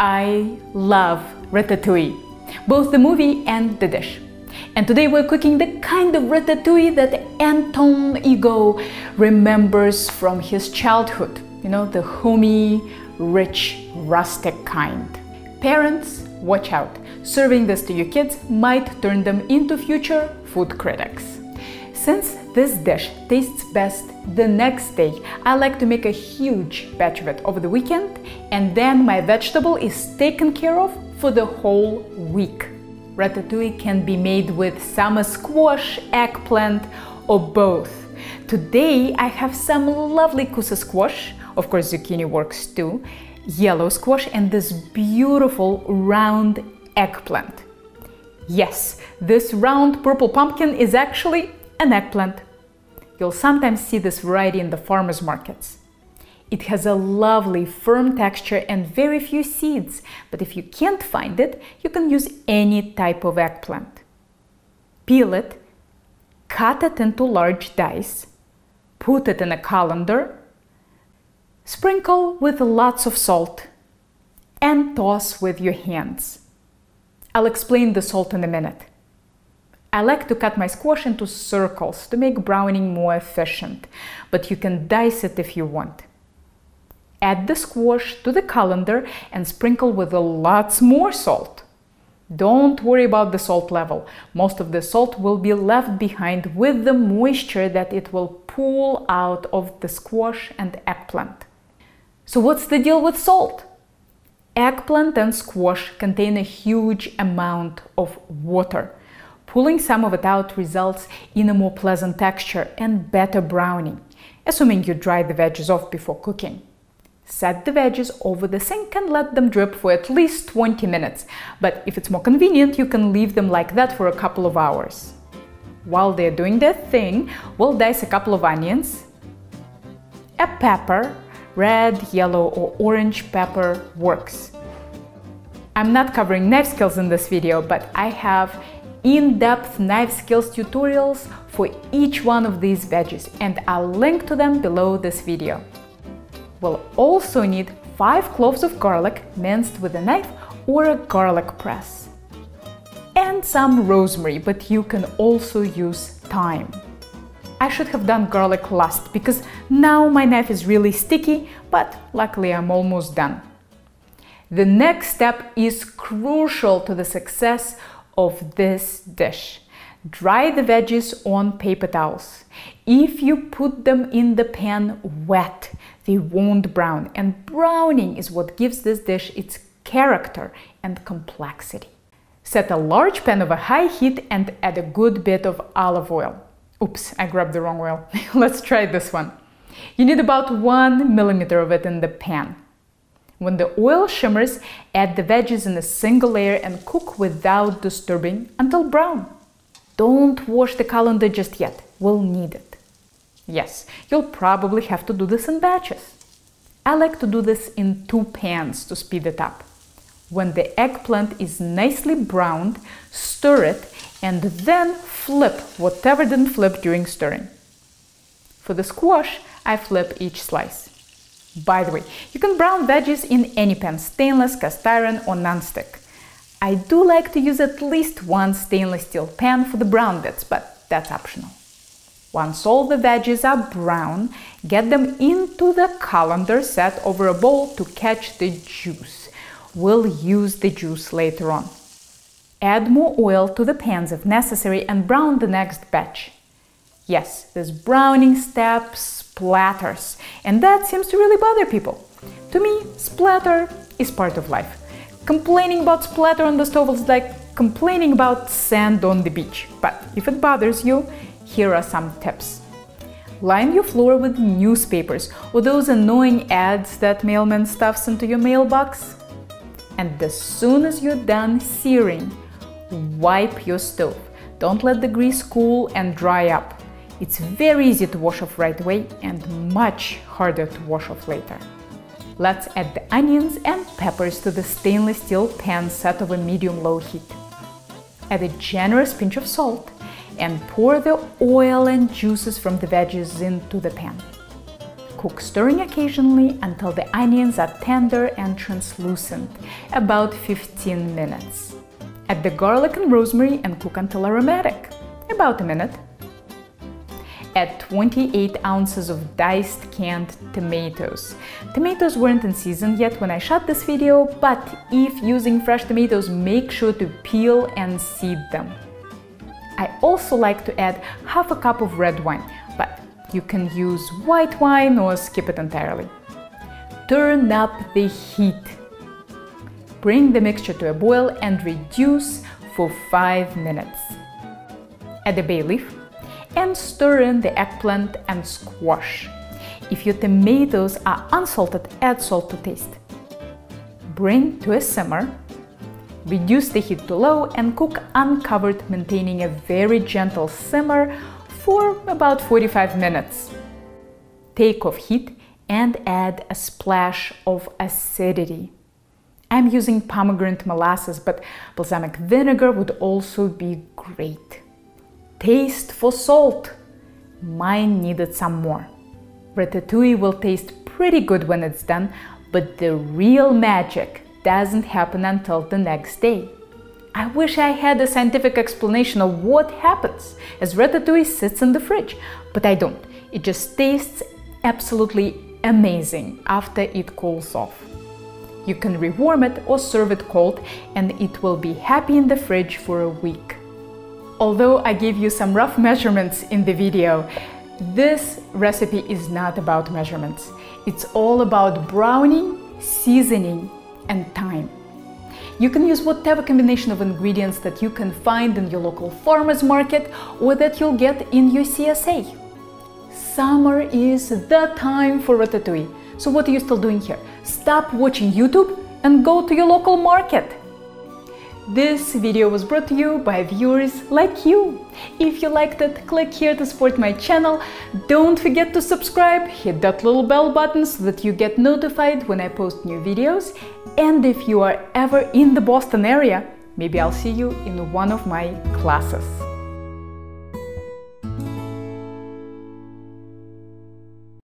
I love Ratatouille, both the movie and the dish. And today we're cooking the kind of ratatouille that Anton Ego remembers from his childhood. You know, the homey, rich, rustic kind. Parents, watch out. Serving this to your kids might turn them into future food critics. Since this dish tastes best the next day, I like to make a huge batch of it over the weekend, and then my vegetable is taken care of for the whole week. Ratatouille can be made with summer squash, eggplant, or both. Today I have some lovely cousa squash, of course zucchini works too, yellow squash, and this beautiful round eggplant. Yes, this round purple pumpkin is actually an eggplant. You'll sometimes see this variety in the farmers markets. It has a lovely firm texture and very few seeds, but if you can't find it, you can use any type of eggplant. Peel it, cut it into large dice, put it in a colander, sprinkle with lots of salt, and toss with your hands. I'll explain the salt in a minute. I like to cut my squash into circles to make browning more efficient, but you can dice it if you want. Add the squash to the colander and sprinkle with lots more salt. Don't worry about the salt level. Most of the salt will be left behind with the moisture that it will pull out of the squash and eggplant. So what's the deal with salt? Eggplant and squash contain a huge amount of water. Pulling some of it out results in a more pleasant texture and better browning, assuming you dry the veggies off before cooking. Set the veggies over the sink and let them drip for at least 20 minutes, but if it's more convenient, you can leave them like that for a couple of hours. While they're doing their thing, we'll dice a couple of onions, a pepper, red, yellow, or orange pepper works. I'm not covering knife skills in this video, but I have in-depth knife skills tutorials for each one of these veggies, and I'll link to them below this video. We'll also need 5 cloves of garlic minced with a knife or a garlic press, and some rosemary, but you can also use thyme. I should have done garlic last because now my knife is really sticky, but luckily I'm almost done. The next step is crucial to the success of this dish. Dry the veggies on paper towels. If you put them in the pan wet, they won't brown, and browning is what gives this dish its character and complexity. Set a large pan over high heat and add a good bit of olive oil. Oops, I grabbed the wrong oil. Let's try this one. You need about 1 millimeter of it in the pan. When the oil shimmers, add the veggies in a single layer and cook without disturbing until brown. Don't wash the colander just yet, we'll need it. Yes, you'll probably have to do this in batches. I like to do this in 2 pans to speed it up. When the eggplant is nicely browned, stir it and then flip whatever didn't flip during stirring. For the squash, I flip each slice. By the way, you can brown veggies in any pan, stainless, cast iron, or non-stick. I do like to use at least one stainless steel pan for the brown bits, but that's optional. Once all the veggies are brown, get them into the colander set over a bowl to catch the juice. We'll use the juice later on. Add more oil to the pans if necessary and brown the next batch. Yes, this browning step splatters, and that seems to really bother people. To me, splatter is part of life. Complaining about splatter on the stove is like complaining about sand on the beach. But if it bothers you, here are some tips. Line your floor with newspapers or those annoying ads that mailman stuffs into your mailbox. And as soon as you're done searing, wipe your stove. Don't let the grease cool and dry up. It's very easy to wash off right away and much harder to wash off later. Let's add the onions and peppers to the stainless steel pan set over medium-low heat. Add a generous pinch of salt and pour the oil and juices from the veggies into the pan. Cook, stirring occasionally until the onions are tender and translucent, about 15 minutes. Add the garlic and rosemary and cook until aromatic, about a minute. Add 28 ounces of diced canned tomatoes. Tomatoes weren't in season yet when I shot this video, but if using fresh tomatoes, make sure to peel and seed them. I also like to add half a cup of red wine, but you can use white wine or skip it entirely. Turn up the heat. Bring the mixture to a boil and reduce for 5 minutes. Add a bay leaf and stir in the eggplant and squash. If your tomatoes are unsalted, add salt to taste. Bring to a simmer. Reduce the heat to low and cook uncovered, maintaining a very gentle simmer for about 45 minutes. Take off heat and add a splash of acidity. I'm using pomegranate molasses, but balsamic vinegar would also be great. Taste for salt. Mine needed some more. Ratatouille will taste pretty good when it's done, but the real magic doesn't happen until the next day. I wish I had a scientific explanation of what happens as ratatouille sits in the fridge, but I don't. It just tastes absolutely amazing after it cools off. You can rewarm it or serve it cold, and it will be happy in the fridge for a week. Although I gave you some rough measurements in the video, this recipe is not about measurements. It's all about browning, seasoning, and time. You can use whatever combination of ingredients that you can find in your local farmer's market or that you'll get in your CSA. Summer is the time for ratatouille. So what are you still doing here? Stop watching YouTube and go to your local market. This video was brought to you by viewers like you. If you liked it, click here to support my channel. Don't forget to subscribe, hit that little bell button so that you get notified when I post new videos. And if you are ever in the Boston area, maybe I'll see you in one of my classes.